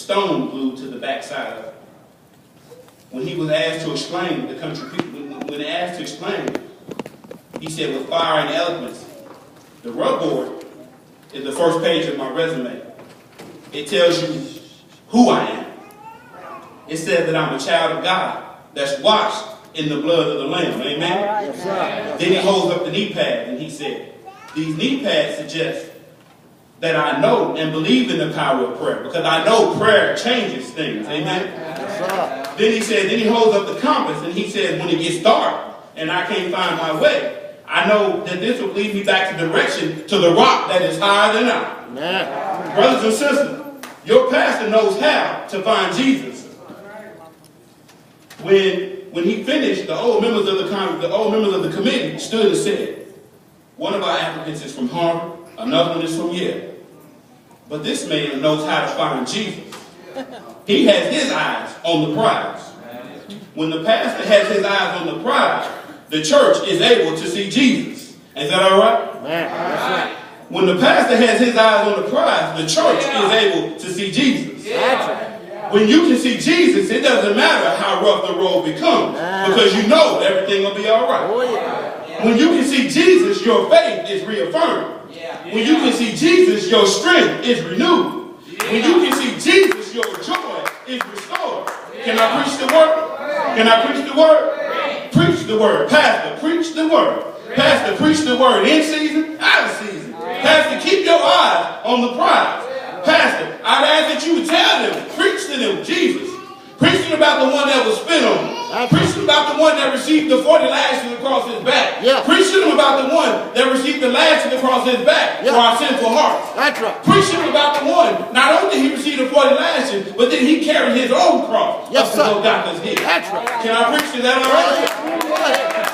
stone glued to the backside of it. When he was asked to explain, the country people, when they asked to explain, he said, with fire and eloquence, the rubboard is the first page of my resume. It tells you who I am. It says that I'm a child of God that's washed in the blood of the Lamb. Amen? Yes, sir. Then he holds up the knee pad and he said, these knee pads suggest that I know and believe in the power of prayer, because I know prayer changes things. Amen? Yes, sir. Then he holds up the compass and he says, when it gets dark and I can't find my way, I know that this will lead me back to direction to the rock that is higher than I. Amen. Brothers and sisters, your pastor knows how to find Jesus. When he finished, the old members of the committee stood and said, one of our applicants is from Harvard, another one is from Yale. But this man knows how to find Jesus. He has his eyes on the prize. When the pastor has his eyes on the prize, the church is able to see Jesus. Is that all right? Amen. When the pastor has his eyes on the prize, the church is able to see Jesus. When you can see Jesus, it doesn't matter how rough the road becomes, because you know everything will be all right. Oh, yeah. When you can see Jesus, your faith is reaffirmed. When you can see Jesus, your strength is renewed. When you can see Jesus, your joy is restored. Can I preach the word? Can I preach the word? Preach the word. Pastor, preach the word. Pastor, preach the word in season, out of season. Pastor, keep your eyes on the prize. Pastor, I'd ask that you would tell them, preach to them Jesus. Preaching about the one that was spit on. Preaching about the one that received the 40 lashes across his back. Preaching about the one that received the lashes across his back for our sinful hearts. That's right. Preaching about the one, not only did he receive the 40 lashes, but then he carried his own cross up to Golgotha's hill. That's right. Can I preach to that all right?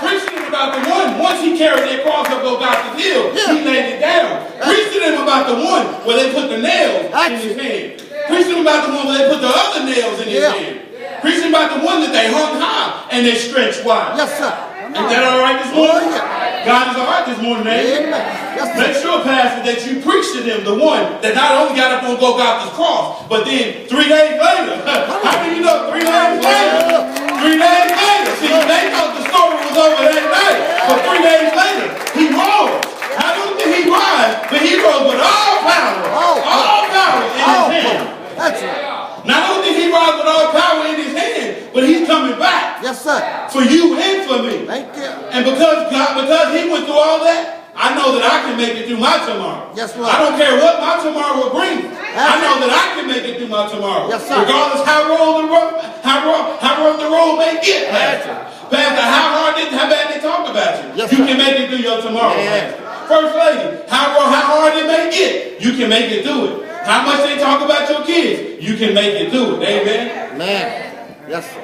Preaching about the one, once he carried that cross up Golgotha's hill, he laid it down. Preaching him about the one where they put the nails in his hand. Preaching about the one where they put the other nails in his hand. Preaching about the one that they hung high and they stretched wide. Yes, sir. Is that all right this morning? Oh, yeah. God is all right this morning, man. Yes, Make sure, Pastor, that you preach to them the one that not only got up on Golgotha's cross, but then 3 days later. How many you know 3 days later? 3 days later. See, they thought the story was over that night. But 3 days later, he rose. Not only did he rise, but he rose with all power. All power in his hand. That's right. Not only did he rise with all power in his hand, but he's coming back. Yes, sir. For you and for me. Thank you. And because he went through all that, I know that I can make it through my tomorrow. Yes, Lord. I don't care what my tomorrow will bring. I know that I can make it through my tomorrow. Yes, sir. Regardless how rough the road may get. Pastor, how bad they talk about you. Yes, you sir. can make it through your tomorrow. Yes. First lady, how hard it may get, you can make it through it. How much they talk about your kids, you can make it through it. Amen? Man. Yes, sir.